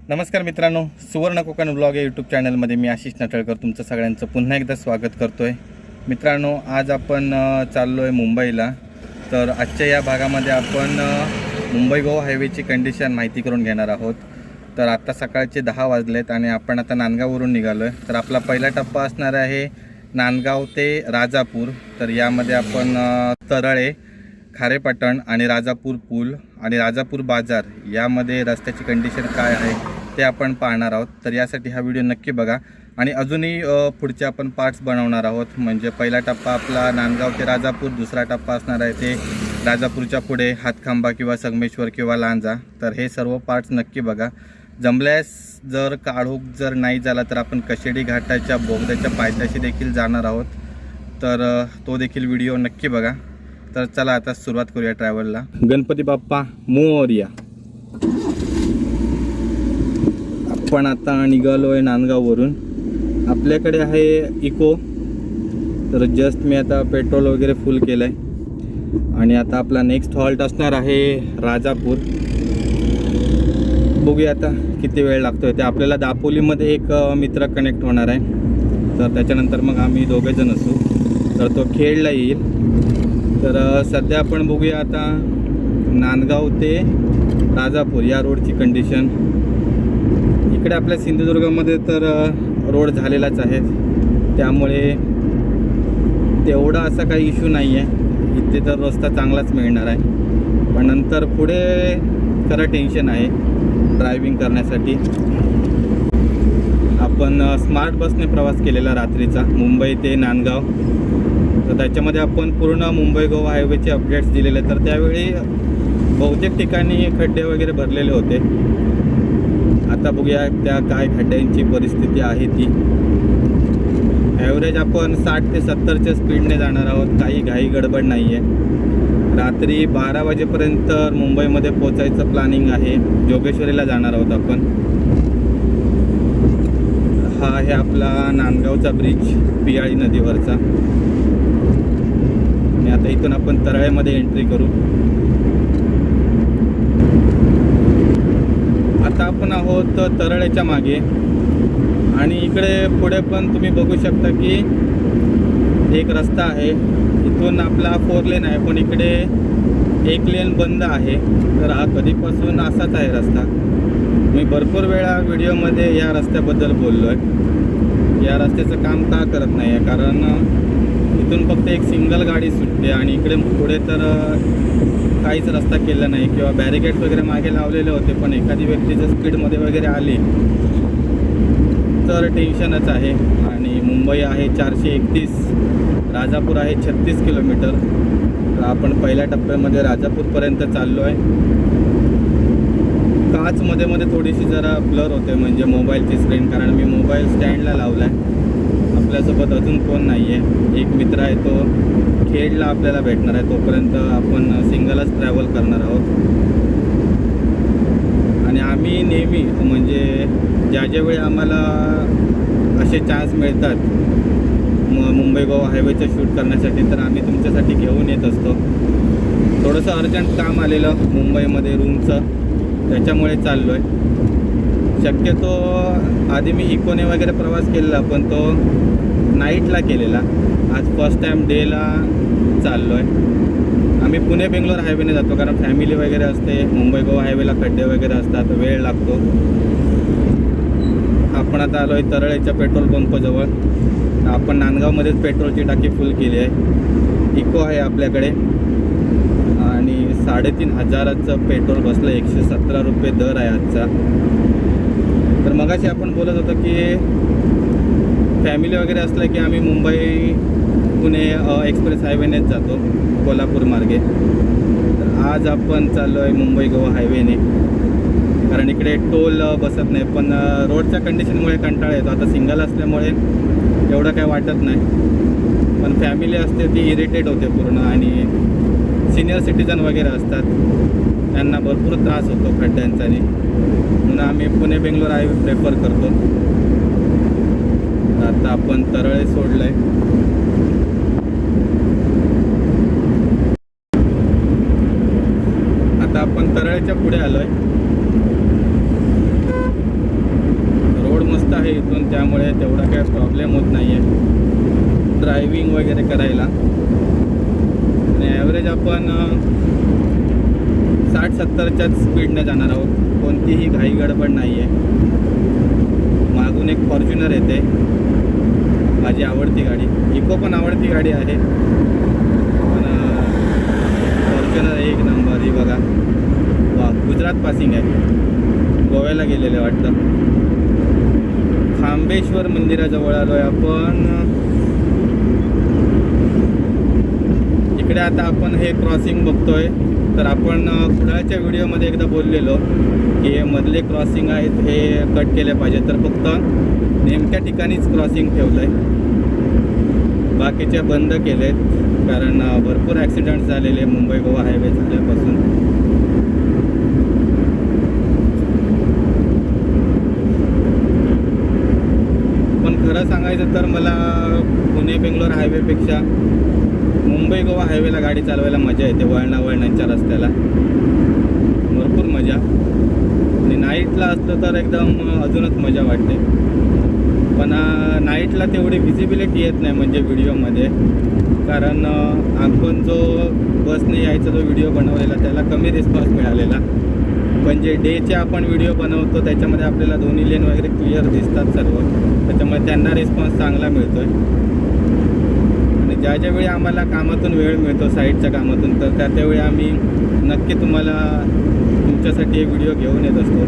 नमस्कार मित्रांनो, सुवर्ण कोकण ब्लॉग या यूट्यूब चॅनलमध्ये मी आशिष नटळकर तुमचं सगळ्यांचं पुन्हा एकदा स्वागत करतो आहे. मित्रांनो, आज आपण चाललो आहे मुंबईला. तर आजच्या या भागामध्ये आपण मुंबई गोवा हायवेची कंडिशन माहिती करून घेणार आहोत. तर आता सकाळचे 10 वाजलेत आणि आपण आता नांदगाववरून निघालो आहे. तर आपला पहिला टप्पा असणार आहे नांदगाव ते राजापूर. तर यामध्ये आपण तरळे, खारेपाटण आणि राजापूर पूल आणि राजापूर बाजार यामध्ये रस्त्याची कंडिशन काय आहे ते आपण पाहणार आहोत. तर यासाठी हा व्हिडिओ नक्की बघा आणि अजूनही पुढचे आपण पार्ट्स बनवणार आहोत. म्हणजे पहिला टप्पा आपला नांदगाव ते राजापूर, दुसरा टप्पा असणार आहे ते राजापूरच्या पुढे हातखांबा किंवा संगमेश्वर किंवा लांजा. तर हे सर्व पार्ट्स नक्की बघा. जमल्यास जर काढूक जर नाही झाला तर आपण कशेडी घाटाच्या बोगद्याच्या पायथ्याशी देखील जाणार आहोत. तर तो देखील व्हिडिओ नक्की बघा. तर चला आता सुरुवात करूया ट्रॅव्हलला. गणपती बाप्पा मोरया. आपण आता निघालो आहे नांदगाववरून. आपल्याकडे आहे इको. तर जस्ट मी आता पेट्रोल वगैरे फुल केलं आहे आणि आता आपला नेक्स्ट हॉल्ट असणार आहे राजापूर. बघूया आता किती वेळ लागतो आहे ते. आपल्याला दापोलीमध्ये एक मित्र कनेक्ट होणार आहे. तर त्याच्यानंतर मग आम्ही दोघेजण असू. तर तो खेडला येईल. तर सध्या आपण बघूया आता नांदगाव ते राजापूर या रोडची कंडिशन. इकडे आपल्या सिंधुदुर्गामध्ये तर रोड झालेलाच आहे, त्यामुळे तेवढा असा काही इश्यू नाही आहे. इथे तर रस्ता चांगलाच मिळणार आहे. पण नंतर पुढे खरं टेन्शन आहे ड्रायव्हिंग करण्यासाठी. आपण स्मार्ट बसने प्रवास केलेला रात्रीचा मुंबई ते नांदगाव. तर त्याच्यामध्ये आपण पूर्ण मुंबई गोवा हायवेचे अपडेट्स दिलेले. तर त्यावेळी बहुतेक ठिकाणी खड्डे वगैरे भरलेले होते. आता बघूया त्या काय खड्ड्यांची परिस्थिती आहे ती. ॲव्हरेज आपण 60 ते 70च्या स्पीडने जाणार आहोत. काही घाई गडबड नाही आहे. रात्री 12 वाजेपर्यंत मुंबईमध्ये पोचायचं प्लॅनिंग आहे. जोगेश्वरीला जाणार आहोत आपण. हा आहे आपला नांदगावचा ब्रिज पियाळी नदीवरचा. आणि आता इथून आपण तरळेमध्ये एंट्री करू. आता आपण आहोत तरळेच्या मागे आणि इकडे पुढे पण तुम्ही बघू शकता की एक रस्ता आहे. इथून आपला 4 लेन आहे, पण इकडे 1 लेन बंद आहे. तर हा कधीपासून असाच आहे रस्ता. मी भरपूर वेळा व्हिडिओमध्ये या रस्त्याबद्दल बोललो आहे. या रस्त्याचं काम का करत नाही आहे, कारण इथून फक्त एक सिंगल गाडी सुटते आणि इकडे पुढे तर काहीच रस्ता केला नाही किंवा बॅरिकेड्स वगैरे मागे लावलेले होते. पण एखादी व्यक्ती जर स्पीडमध्ये वगैरे आली तर टेन्शनच आहे. आणि मुंबई आहे 431, राजापूर आहे 36 किलोमीटर. तर आपण पहिल्या टप्प्यामध्ये राजापूरपर्यंत चाललो आहे. काच मध्ये मध्ये थोडीशी जरा ब्लर होते, म्हणजे मोबाईलची स्क्रीन, कारण मी मोबाईल स्टँडला लावला आहे. आपल्यासोबत अजून कोण नाही आहे. एक मित्र आहे, तो खेडला आपल्याला भेटणार आहे. तोपर्यंत आपण सिंगलच ट्रॅव्हल करणार आहोत. आणि आम्ही नेहमी म्हणजे ज्या वेळी आम्हाला असे चान्स मिळतात मुंबई गोवा हायवेचं शूट करण्यासाठी, तर आम्ही तुमच्यासाठी घेऊन येत असतो. थोडंसं अर्जंट काम आलेलं मुंबईमध्ये रूमचं, त्याच्यामुळे चाललो आहे. शक्यतो आधी मी इकोने वगैरे प्रवास केलेला, पण तो नाईटला केलेला. आज फर्स्ट टाईम डेला चाललो आहे. आम्ही पुणे बेंगलोर हायवेने जातो, कारण फॅमिली वगैरे असते. मुंबई गोवा हायवेला खड्डे वगैरे असतात, वेळ लागतो. आपण आता आलो आहे तरळेच्या पेट्रोल पंपजवळ. आपण नांदगावमध्येच पेट्रोलची टाकी फुल केली आहे. इको आहे आपल्याकडे आणि 3500चं पेट्रोल बसलं. 117 रुपये दर आहे आजचा. तर मगाशी आपण बोलत होतो की फॅमिली वगैरे असलं की आम्ही मुंबई पुणे एक्सप्रेस हायवेनेच जातो, कोल्हापूर मार्गे. तर आज आपण चाललो आहे मुंबई गोवा हायवेने, कारण इकडे टोल बसत नाही. पण रोडच्या कंडिशनमुळे कंटाळा येतो. आता सिंगल असल्यामुळे एवढं काय वाटत नाही, पण फॅमिली असते ती इरिटेट होते पूर्ण. आणि सिनियर सिटीजन वगैरे असतात, त्यांना भरपूर त्रास होतो खड्ड्यांचा. म्हणून आम्ही पुणे बेंगलोर हायवे प्रेफर करतो. आता आपण तरळे सोडलं आहे. आता आपण तरळेच्या पुढे आलो आहे. काय प्रॉब्लेम होत नाही आहे ड्रायव्हिंग वगैरे करायला. आणि ॲव्हरेज आपण 60-70च्याच स्पीडने जाणार आहोत. कोणतीही घाई गडबड नाही आहे. मागून एक फॉर्च्युनर येते, माझी आवडती गाडी. इको पण आवडती गाडी आहे, पण फॉर्च्युनर एक नंबर. ही बघा, वा, गुजरात पासिंग आहे, गोव्याला गेलेले वाटतं. खांबेश्वर मंदिराजवळ आलो आहे आपण. इकडे आता आपण हे क्रॉसिंग बघतोय. तर आपण पुढच्या व्हिडिओमध्ये एकदा बोललेलो की हे मधले क्रॉसिंग आहेत हे कट केले पाहिजे, तर फक्त नेमक्या ठिकाणीच क्रॉसिंग ठेवलं आहे, बाकीचे बंद केलेत. कारण भरपूर ॲक्सिडेंट्स झालेले मुंबई गोवा हायवे झाल्यापासून. पण खरं सांगायचं तर मला पुणे बेंगलोर हायवेपेक्षा मुंबई गोवा हायवेला गाडी चालवायला मजा येते. वळणाच्या रस्त्याला भरपूर मजा. आणि नाईटला असलं तर एकदम अजूनच मजा वाटते. पण नाईटला तेवढी व्हिजिबिलिटी येत नाही म्हणजे व्हिडिओमध्ये. कारण आपण जो बसने यायचा जो व्हिडिओ बनवलेला त्याला कमी रिस्पॉन्स मिळालेला. पण जे डेचे आपण व्हिडिओ बनवतो त्याच्यामध्ये आपल्याला दोन्ही लेन वगैरे क्लिअर दिसतात सर्व, त्याच्यामुळे त्यांना रिस्पॉन्स चांगला मिळतो आहे. ज्या ज्यावेळी आम्हाला कामातून वेळ मिळतो, साईडच्या कामातून, तर त्यावेळी आम्ही नक्की तुम्हाला तुमच्यासाठी एक व्हिडिओ घेऊन येत असतो.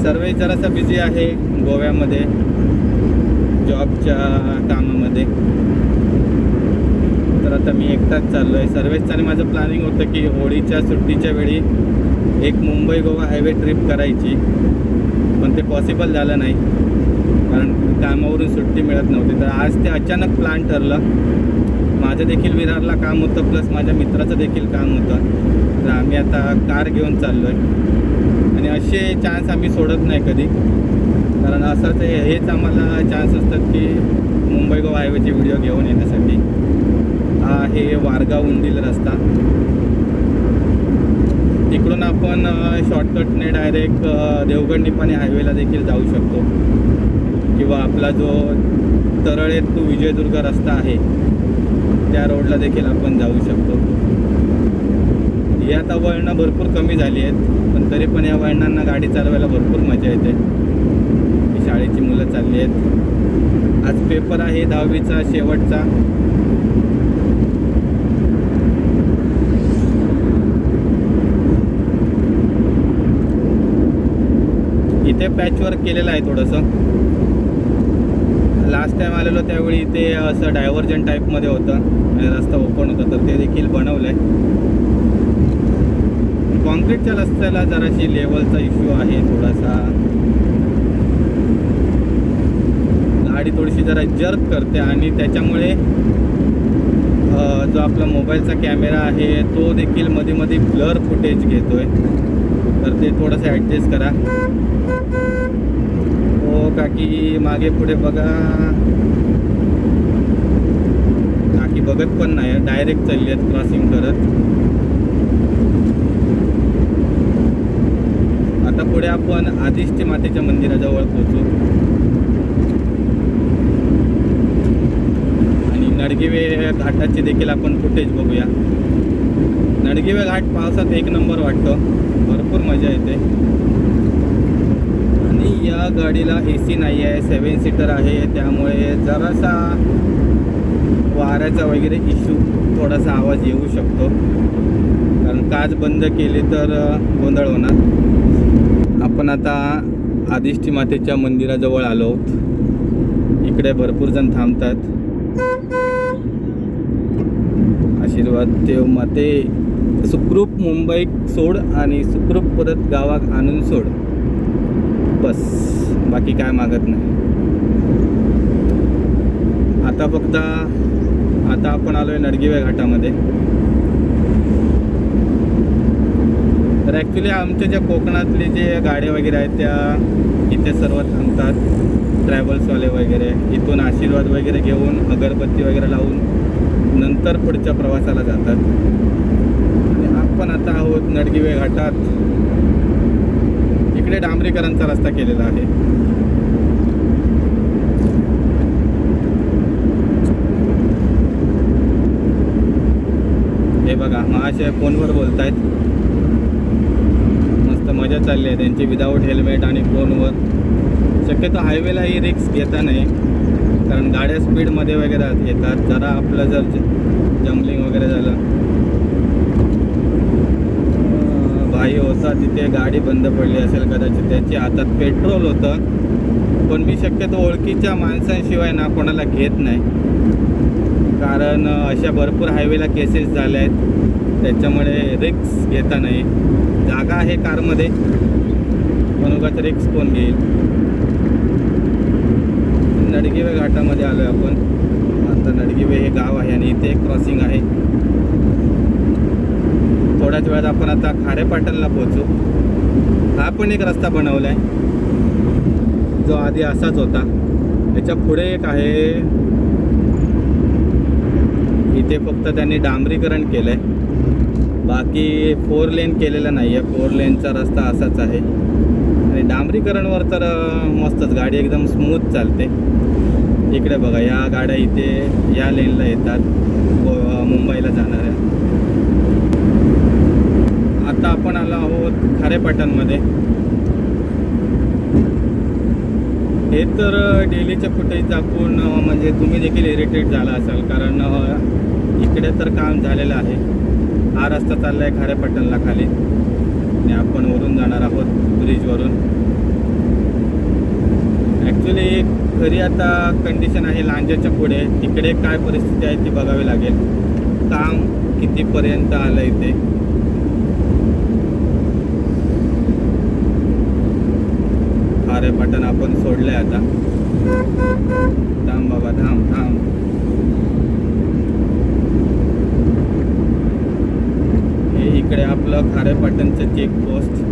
सर्व जरासा बिझी आहे गोव्यामध्ये जॉबच्या कामामध्ये. तर आता मी एकटाच चाललो आहे. सर्वेच आणि माझं प्लॅनिंग होतं की होळीच्या सुट्टीच्या वेळी एक मुंबई गोवा हायवे ट्रिप करायची, पण ते पॉसिबल झालं नाही कारण कामावरून सुट्टी मिळत नव्हती. तर आज ते अचानक प्लॅन ठरलं. माझं देखील विरारला काम होतं, प्लस माझ्या मित्राचं देखील काम होतं. तर आम्ही आता कार घेऊन चाललो आहे. आणि असे चान्स आम्ही सोडत नाही कधी, कारण असंच हेच आम्हाला चान्स असतात की मुंबई गोवा हायवेचे व्हिडिओ घेऊन येण्यासाठी. हा हे वारगाव उंडील रस्ता. तिकडून आपण शॉर्टकटने डायरेक्ट देवगड निपाणी हायवेला देखील जाऊ शकतो, किंवा आपला जो तरळे टू विजयदुर्ग रस्ता आहे त्या रोडला देखील आपण जाऊ शकतो. ही आता वळणं भरपूर कमी झाली आहेत, पण तरी पण या वळणांना गाडी चालवायला भरपूर मजा येते. शाळेची मुलं चालली आहेत. आज पेपर आहे 10वीचा शेवटचा. इथे पॅचवर्क केलेलं आहे थोडंसं. लास्ट टाईम आलेलो त्यावेळी ते असं डायव्हर्जन टाईपमध्ये होतं आणि रस्ता ओपन होता, तर ते देखील बनवलं आहे. कॉन्क्रीटच्या रस्त्याला जराशी लेवलचा इश्यू आहे थोडासा. गाडी थोडीशी जरा जर्क करते आणि त्याच्यामुळे जो आपला मोबाईलचा कॅमेरा आहे तो देखील मध्ये मध्ये ब्लर फुटेज घेतोय. तर ते थोडंसं ॲडजस्ट करा. हो काकी मागे पुढे बघा. काकी बघत पण नाही, डायरेक्ट चालली आहेत क्रॉसिंग करत. आता पुढे आपण आदिष्टी मातेच्या मंदिराजवळ पोहोचू आणि नडगिवे घाटाचे देखील आपण फुटेज बघूया. नडगिवे घाट पावसात एक नंबर वाटतो, भरपूर मजा येते. आणि या गाडीला AC नाही आहे, 7 सीटर आहे, त्यामुळे जरासा वाऱ्याचा वगैरे इश्यू, थोडासा आवाज येऊ शकतो. कारण काच बंद केली तर गोंधळ होणार. आपण आता आदिष्टी मातेच्या मंदिराजवळ आलो आहोत. इकडे भरपूर जण थांबतात. आशीर्वाद देव माते, सुखरूप मुंबई सोड आणि सुखरूप परत गावात आणून सोड, बस बाकी काय मागत नाही. आता आपण आलोय नडगिवे घाटामध्ये. तर ॲक्च्युली आमच्या ज्या कोकणातले जे गाड्या वगैरे आहेत त्या इथे सर्व थांबतात, ट्रॅव्हल्सवाले वगैरे. इथून आशीर्वाद वगैरे घेऊन अगरबत्ती वगैरे लावून नंतर पुढच्या प्रवासाला जातात. आणि आपण आता आहोत नडगिवे घाटात. इकडे डांबरीकरांचा रस्ता केलेला आहे. महाशय फोनवर बोलत आहेत. मस्त मजा चालली आहे त्यांची विदाऊट हेल्मेट आणि फोनवर. शक्यतो हायवेला ही रिक्स घेता नाही, कारण गाड्या स्पीडमध्ये वगैरे येतात. जरा आपलं जर जम्पलिंग वगैरे झालं. भाई होता तिथे, गाडी बंद पडली असेल कदाचित, त्याची हातात पेट्रोल होतं. पण मी शक्यतो ओळखीच्या माणसांशिवाय ना कोणाला घेत नाही, कारण अशा भरपूर हायवेला केसेस झाल्या आहेत. त्याच्यामुळे रिक्स घेता नाही. जागा आहे कारमध्ये, पण उगाच रिक्स कोण घेईल. नडगिवे घाटामध्ये आलो आहे आपण. आता नडगिवे हे गाव आहे आणि इथे एक क्रॉसिंग आहे. थोड्याच वेळात आपण आता खारेपाटणला पोहोचू. हा पण एक रस्ता बनवला आहे, जो आधी असाच होता. याच्या पुढे एक आहे, इथे फक्त त्यांनी डांबरीकरण केलं आहे, बाकी 4 लेन केलेलं नाही आहे. 4 लेनचा रस्ता असाच आहे आणि डांबरीकरणवर तर मस्तच, गाडी एकदम स्मूथ चालते. इकडे बघा, या गाड्या इथे या लेनला येतात मुंबईला जाणाऱ्या. आता आपण आलो आहोत खारेपाटणमध्ये. हे तर डेलीच्या फुटेज दाखवून म्हणजे तुम्ही देखील इरिटेट झाला असाल, कारण इकडे तर काम झालेलं आहे. हा रस्ता चालला आहे खारेपाटणला खाली आणि आपण वरून जाणार आहोत ब्रिजवरून. ॲक्च्युली खरी आता कंडिशन आहे लांजाच्या पुढे. तिकडे काय परिस्थिती आहे ती बघावी लागेल. काम कितीपर्यंत आलं इथे. खारेपाटण आपण सोडलंय आता. थांब बाबा, थांब थांब. हे इकडे आपलं खारेपाटणचं चेकपोस्ट.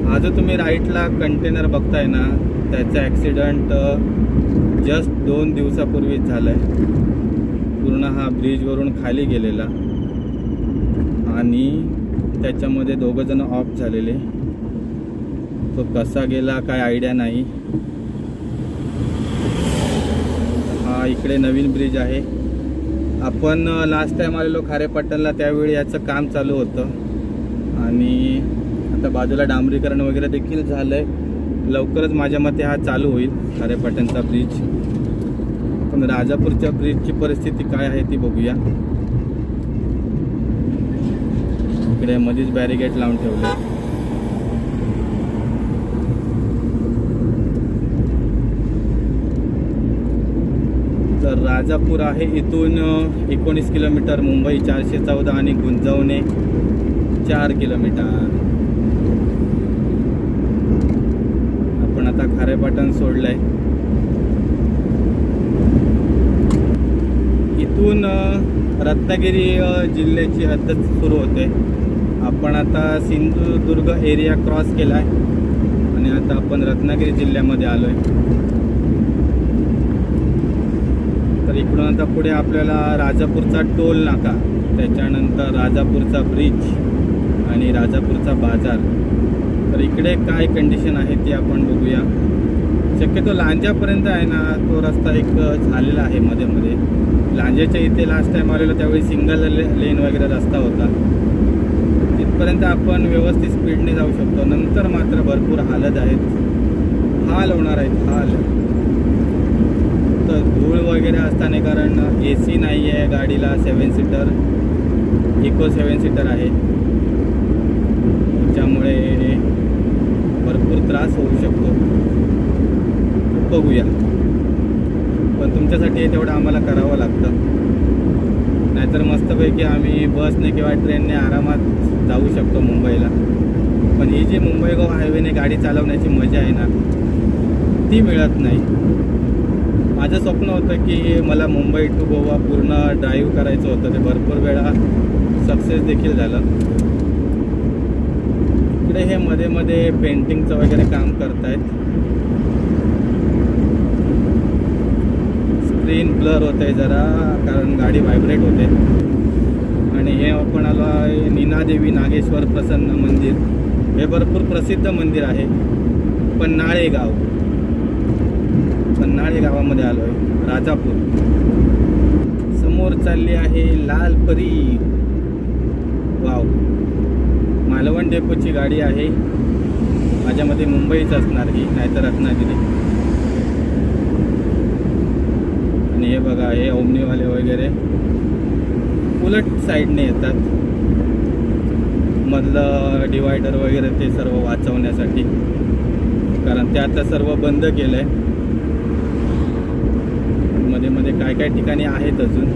हा जो तुम्ही राईटला कंटेनर बघताय ना, त्याचा ॲक्सिडंट जस्ट 2 दिवसापूर्वीच झाला आहे. पूर्ण हा ब्रिजवरून खाली गेलेला आणि त्याच्यामध्ये 2 जण ऑफ झालेले. तो कसा गेला काय आयडिया नाही. हा इकडे नवीन ब्रिज आहे. आपण लास्ट टाइम आलेलो खारेपाटणला, त्यावेळी याचं काम चालू होतं आणि आता बाजूला डांबरीकरण वगैरे देखील झालं आहे. लवकरच माझ्या मते हा चालू होईल खारेपाटणचा ब्रिज. पण राजापूरच्या ब्रिजची परिस्थिती काय आहे ती बघूया. इकडे मध्येच बॅरिगेट लावून ठेवले. तर राजापूर आहे इथून 19 किलोमीटर, मुंबई 414 आणि गुंजवणे 4 किलोमीटर. आपण आता खारेपाटण सोडलंय. इथून रत्नागिरी जिल्ह्याची हद्द सुरू होते. आपण आता सिंधुदुर्ग एरिया क्रॉस केला आहे आणि आता आपण रत्नागिरी जिल्ह्यामध्ये आलो आहे. तर इकडून आता पुढे आपल्याला राजापूरचा टोल नाका, त्याच्यानंतर राजापूरचा ब्रिज आणि राजापूरचा बाजार. तर इकडे काय कंडिशन आहे ती आपण बघूया. शक्यतो लांजापर्यंत आहे ना तो रस्ता एक झालेला आहे मध्ये मध्ये. लांजाच्या इथे लास्ट टाइम आलेलो त्यावेळी सिंगल लेन वगैरे रस्ता होता. तिथपर्यंत आपण व्यवस्थित स्पीडने जाऊ शकतो. नंतर मात्र भरपूर हालत आहेत, हाल होणार आहेत, हाल. तर धूळ वगैरे असताना, कारण AC नाही आहे गाडीला, 7 सीटर इको 7 सीटर आहे, त्याच्यामुळे भरपूर त्रास होऊ शकतो. बघूया, पण तुमच्यासाठी तेवढं आम्हाला करावं लागतं. नाहीतर मस्तपैकी आम्ही बसने किंवा ट्रेनने आरामात जाऊ शकतो मुंबईला. पण ही जी मुंबई गोवा हायवेने गाडी चालवण्याची मजा आहे ना, ती मिळत नाही. माझं स्वप्न होतं की मला मुंबई टू गोवा पूर्ण ड्राईव्ह करायचं होतं. ते भरपूर वेळा सक्सेस देखील झालं. इकडे हे मध्ये मध्ये पेंटिंगचं वगैरे काम करतायत. स्क्रीन ब्लर होते जरा, कारण गाडी व्हायब्रेट होते. आणि हे आपण आलो आहे नीनादेवी नागेश्वर प्रसन्न मंदिर. हे भरपूर प्रसिद्ध मंदिर आहे. पन्हाळे गाव, पन्हाळे गावामध्ये आलो आहे. राजापूर समोर चालली आहे लाल परी. वाव, मालवण डेपोची गाडी आहे. माझ्या मते मुंबईच असणार ही, नाहीतर रत्नागिरी. आणि हे बघा, हे ओमनीवाले वगैरे उलट साईडने येतात. मधलं डिवायडर वगैरे ते सर्व वाचवण्यासाठी, कारण ते आता सर्व बंद केलं आहे. मध्ये मध्ये काय काय ठिकाणी आहेत अजून.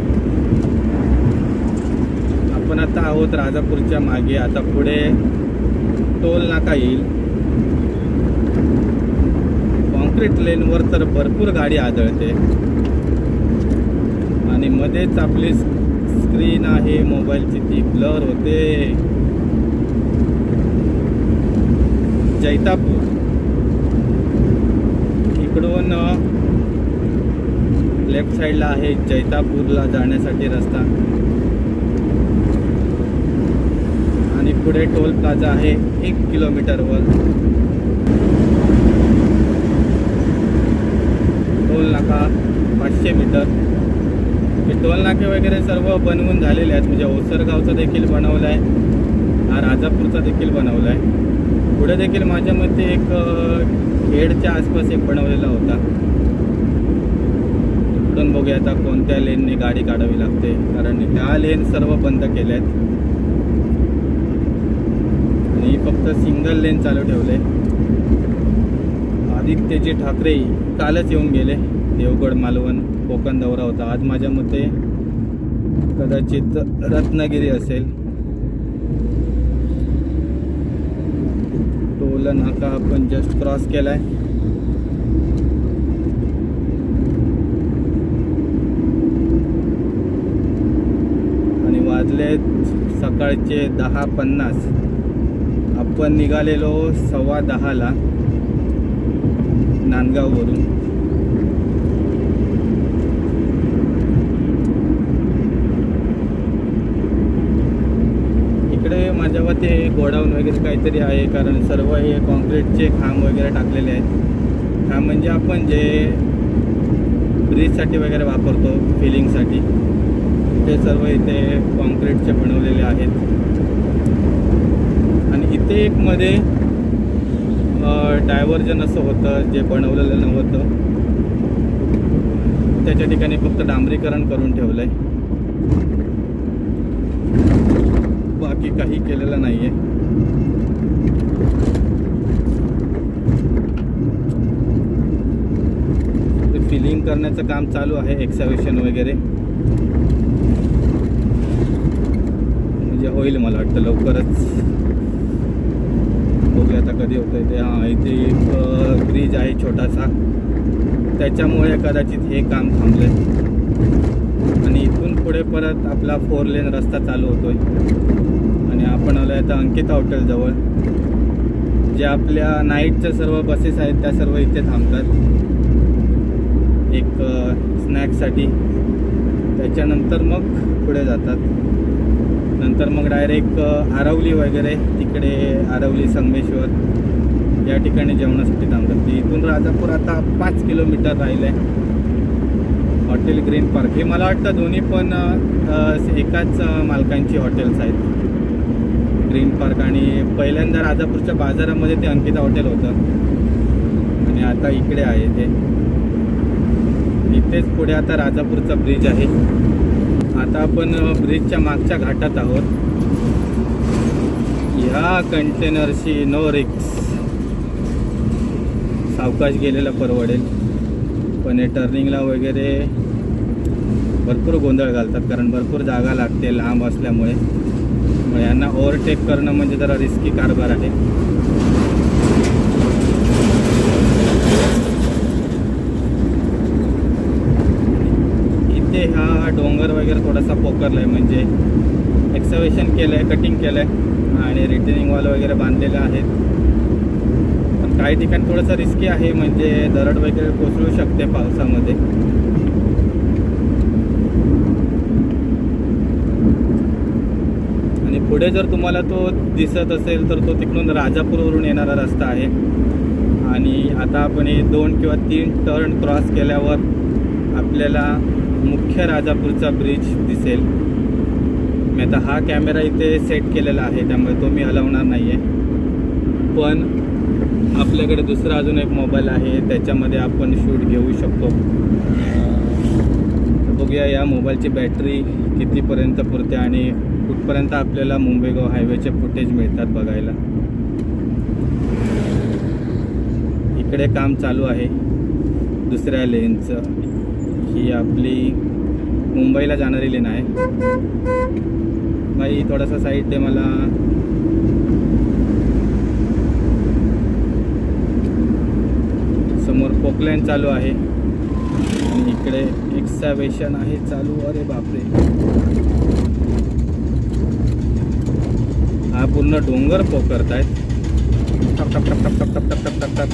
आपण आता आहोत राजापूरच्या मागे. आता पुढे टोल नाका येईल. कॉन्क्रीट लेनवर तर भरपूर गाडी आदळते आणि मध्येच आपली स्क्रीन आहे मोबाईलची, ती ब्लर होते. जैतापूर इकडून लेफ्ट साईडला आहे जैतापूरला जाण्यासाठी रस्ता. आणि पुढे टोल प्लाझा आहे 1 किलोमीटरवर. टोल नाका 500 मीटर. हे टोल नाके वगैरे सर्व बनवून झालेले आहेत. म्हणजे ओसरगावचं देखील बनवलं आहे, हा राजापूरचा देखील बनवला आहे. पुढे देखील माझ्या मते एक खेडच्या आसपास एक बनवलेला होता. इकडून बघूया आता कोणत्या लेनने गाडी काढावी लागते, कारण ह्या लेन सर्व बंद केल्या आहेत आणि फक्त सिंगल लेन चालू ठेवले. आदित्यजी ठाकरे कालच येऊन गेले. देवगड मालवण कोकण दौरा होता. आज माझ्या मते कदाचित रत्नागिरी असेल. टोल नाका आपण जस्ट क्रॉस केलाय. आणि वाजले सकाळचे 10:50. आपण निघालेलो 10:15 नांदगाववरून. इकडे माझ्या मते गोडाऊन वगैरे काहीतरी आहे, कारण सर्व हे कॉन्क्रीटचे खांब वगैरे टाकलेले आहेत. खांब म्हणजे आपण जे ब्रिजसाठी वगैरे वापरतो फिलिंगसाठी, ते सर्व इथे कॉन्क्रीटचे बनवलेले आहेत. आणि इथे एक मध्ये डायव्हर्जन असं होतं जे बनवलेलं नव्हतं, त्याच्या ठिकाणी फक्त डांबरीकरण करून ठेवलं आहे, बाकी काही केलेलं नाही आहे. फिलिंग करण्याचं काम चालू आहे, एक्सॅव्हेशन वगैरे. म्हणजे होईल मला वाटतं लवकरच. बघूया आता कधी होतं ते. हां, इथे एक ब्रिज आहे छोटासा, त्याच्यामुळे कदाचित हे काम थांबलं आहे. आणि इथून पुढे परत आपला 4 लेन रस्ता चालू होतोय. आणि आपण आलो आहे आता अंकिता हॉटेलजवळ. जे आपल्या नाईटच्या सर्व बसेस आहेत त्या सर्व इथे थांबतात एक स्नॅक्ससाठी. त्याच्यानंतर मग पुढे जातात. नंतर मग डायरेक्ट आरवली वगैरे, तिकडे आरवली संगमेश्वर या ठिकाणी जेवणासाठी थांबतात. इथून राजापूर आता 5 किलोमीटर राहिलं आहे. हॉटेल ग्रीन पार्क, हे मला वाटतं दोन्ही पण एकाच मालकांची हॉटेल्स आहेत, ग्रीन पार्क. आणि पहिल्यांदा राजापूरच्या बाजारामध्ये ते अंकिता हॉटेल होतं आणि आता इकडे आहे ते. इथेच पुढे आता राजापूरचा ब्रिज आहे. आता आपण ब्रिजच्या मागच्या घाटात आहोत. ह्या कंटेनरशी नो रिक्स, सावकाश गेलेला परवडेल. पण हे टर्निंगला वगैरे भरपूर गोंधळ घालतात, कारण भरपूर जागा लागते लांब असल्यामुळे. मग यांना ओव्हरटेक करणं म्हणजे जरा रिस्की कारभार आहे. इथे हा डोंगर वगैरे थोडासा पोखरला आहे, म्हणजे एक्सॅव्हेशन केलं आहे, कटिंग केलं आहे आणि रिटेनिंग वॉल वगैरे बांधलेलं आहेत. पण काही ठिकाणी थोडंसं रिस्की आहे, म्हणजे दरड वगैरे कोसळू शकते पावसामध्ये. आणि पुढे जर तुम्हाला तो दिसत असेल तर तो तिकडून राजापूरवरून येणारा रस्ता आहे. आणि आता आपण हे 2 किंवा 3 टर्न क्रॉस केल्यावर आपल्याला मुख्य राजापूरचा ब्रिज दिसेल. मी आता हा कॅमेरा इथे सेट केलेला आहे त्यामुळे तो मी हलवणार नाही आहे. पण आपल्याकडे दुसरा अजून एक मोबाईल आहे त्याच्यामध्ये आपण शूट घेऊ शकतो. तर बघूया या मोबाईलची बॅटरी कितीपर्यंत पुरते आणि कुठपर्यंत आपल्याला मुंबई गोवा हायवेचे फुटेज मिळतात बघायला. इकडे काम चालू आहे दुसऱ्या लेनचं. ही आपली मुंबईला जाणारी लेन आहे. भाई थोडासा साईड दे मला. समोर पोकलँड चालू आहे आणि इकडे एक्सावेशन आहे चालू. अरे बापरे, हा पूर्ण डोंगर पोखरतायत. टप टप टप टप टप टप टप टप टप.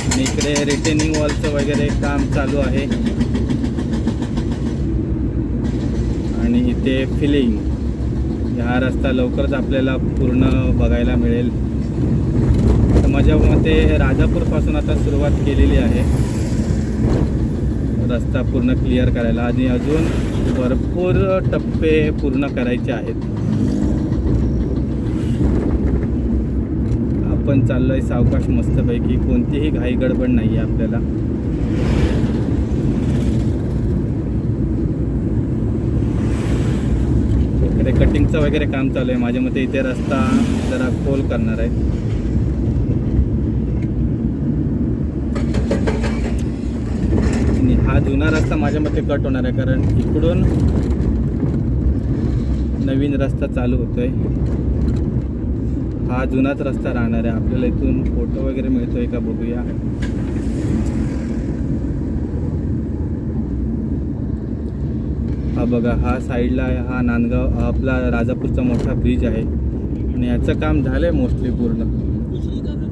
आणि इकडे रिटेनिंग वॉलचं वगैरे काम चालू आहे आणि इथे फिलिंग. हा रस्ता लवकरच आपल्याला पूर्ण बघायला मिळेल. तर माझ्या मते राजापूरपासून आता सुरुवात केलेली आहे रस्ता पूर्ण क्लिअर करायला आणि अजून भरपूर टप्पे पूर्ण करायचे आहेत. आपण चाललोय सावकाश मस्तपैकी, कोणतीही घाई गडबड नाही आहे आपल्याला. इकडे कटिंगचं वगैरे काम चालू आहे. माझ्या मते इथे रस्ता जरा खोल करणार आहे. आणि हा जुना रस्ता माझ्या मते कट होणार आहे कारण इकडून नवीन रस्ता चालू होतोय. हा जुनाच रस्ता राहणार आहे. आपल्याला इथून फोटो वगैरे मिळतोय का बघूया. हा बघा, हा साईडला हा नांदगाव आपला राजापूरचा मोठा ब्रिज आहे आणि याचं काम झालं आहे मोस्टली पूर्ण.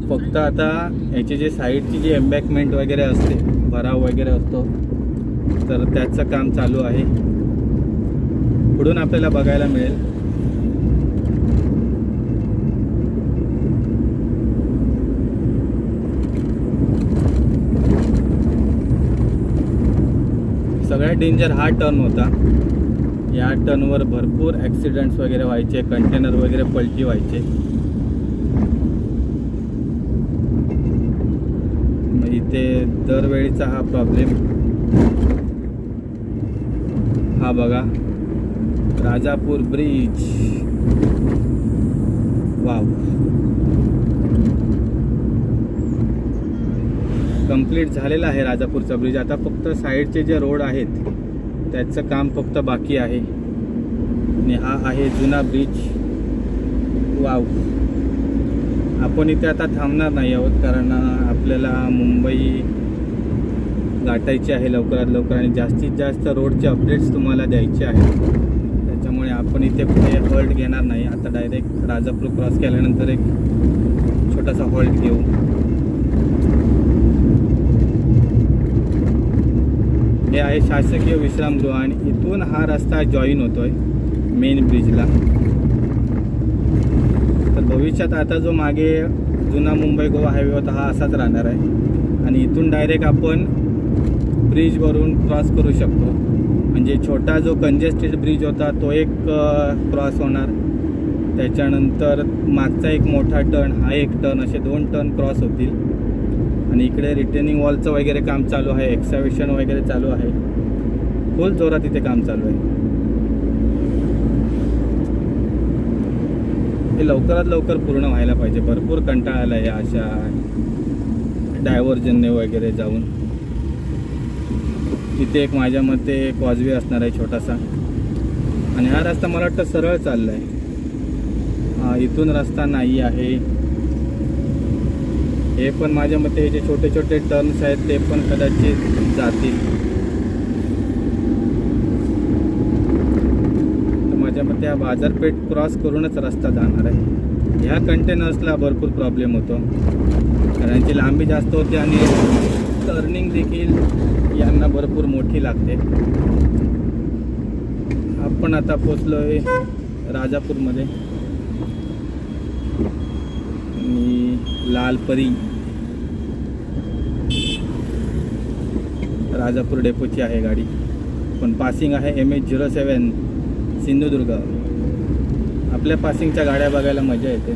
फक्त आता याची जे साईडची जी एम्बॅकमेंट वगैरे असते, भराव वगैरे असतो, तर त्याचं काम चालू आहे. पुढून आपल्याला बघायला मिळेल. सगळ्यात डेंजर हा टर्न होता. या टर्नवर भरपूर ॲक्सिडेंट्स वगैरे व्हायचे, कंटेनर वगैरे पलटी व्हायचे. मग इथे दरवेळीचा हा प्रॉब्लेम. हा बघा राजापूर ब्रिज. वाव, कंप्लीट झालेला आहे राजापूरचा ब्रिज. आता फक्त साईडचे जे रोड आहेत त्याचं काम फक्त बाकी आहे. आणि हा आहे जुना ब्रिज. वाव, आपण इथे आता थांबणार नाही आहोत कारण आपल्याला मुंबई गाठायची आहे लवकरात लवकर आणि जास्तीत जास्त रोडचे अपडेट्स तुम्हाला द्यायचे आहेत. त्याच्यामुळे आपण इथे कुठे हॉल्ट घेणार नाही. आता डायरेक्ट राजापूर क्रॉस केल्यानंतर एक छोटासा हॉल्ट घेऊ. हे आहे शासकीय विश्रामगृह आणि इथून हा रस्ता जॉईन होतोय मेन ब्रिजला. तर भविष्यात आता जो मागे जुना मुंबई गोवा हायवे होता हा असाच राहणार आहे आणि इथून डायरेक्ट आपण ब्रिजवरून क्रॉस करू शकतो. म्हणजे छोटा जो कंजेस्टेड ब्रिज होता तो एक क्रॉस होणार, त्याच्यानंतर मागचा एक मोठा टर्न, हा एक टर्न, असे 2 टर्न क्रॉस होतील. आणि इकडे रिटेनिंग वॉलचं वगैरे काम चालू आहे, एक्सावेशन वगैरे चालू आहे. फुल जोरात इथे काम चालू आहे. हे लवकरात लवकर पूर्ण व्हायला पाहिजे. भरपूर कंटाळा आला आहे अशा डायव्हर्जनने वगैरे जाऊन. इथे एक माझ्या मते कॉजवे असणार आहे छोटासा आणि हा रस्ता मला वाटतं सरळ चालला आहे. इथून रस्ता नाही आहे. हे पण माझ्या मते जे छोटे छोटे टर्न्स आहेत ते पण कदाचित जातील. तर माझ्या मते हा बाजारपेठ क्रॉस करूनच रस्ता जाणार आहे. ह्या कंटेनर्सला भरपूर प्रॉब्लेम होतो कारण यांची लांबी जास्त होते आणि टर्निंग देखील यांना भरपूर मोठी लागते. आपण आता पोचलोय राजापूरमध्ये आणि लालपरी राजापूर डेपोची आहे गाडी, पण पासिंग आहे MH07 सिंधुदुर्ग. आपल्या पासिंगच्या गाड्या बघायला मजा येते.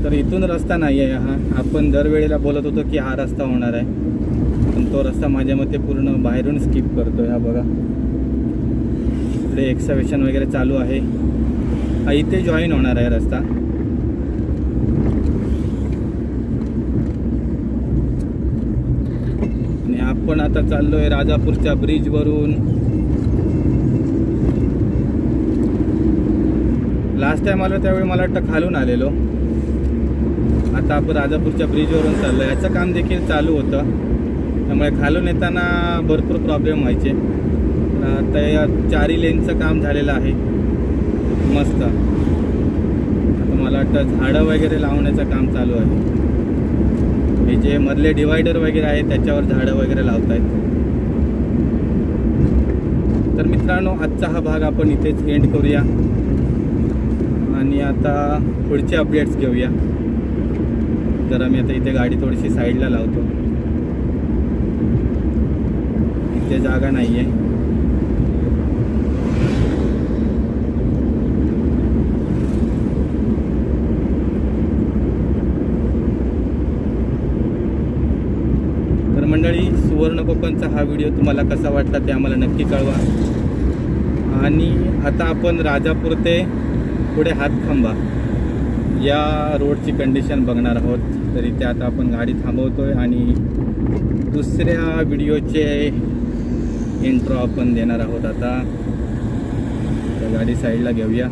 तर इथून रस्ता नाही आहे हा. आपण दरवेळेला बोलत होतो की हा रस्ता होणार आहे, पण तो रस्ता माझ्या मते पूर्ण बाहेरून स्किप करतो. हा बघा, इकडे एक्सकॅव्हेशन वगैरे चालू आहे. हा इथे जॉईन होणार आहे रस्ता. आणि आपण आता चाललोय राजापूरच्या ब्रिजवरून. लास्ट टाइम आलो त्यावेळी मला वाटतं खालून आलेलो. आता आपण राजापूरच्या ब्रिजवरून चाललो. याचं काम देखील चालू होतं, त्यामुळे खालून येताना भरपूर प्रॉब्लेम व्हायचे. आता या 4 लेनचं काम झालेलं आहे मस्त. आता मला वाटतं झाडं वगैरे लावण्याचं काम चालू आहे. हे जे मधले डिवायडर वगैरे आहे त्याच्यावर झाडं वगैरे लावत आहेत. तर मित्रांनो, आजचा हा भाग आपण इथेच एंड करूया आणि आता पुढचे अपडेट्स घेऊया. तर आम्ही आता इथे गाडी थोडीशी साईडला लावतो, इथे जागा नाही आहे. तर मंडळी, सुवर्ण कोकणचा हा व्हिडिओ तुम्हाला कसा वाटला ते आम्हाला नक्की कळवा. आणि आता आपण राजापूर ते पुढे हातखंबा या रोडची कंडिशन बघणार आहोत. तर इथे आता आपण गाडी थांबवतोय आणि दुसऱ्या व्हिडिओचे इंट्रो आपण देणार आहोत. आता गाडी साईडला घेऊया.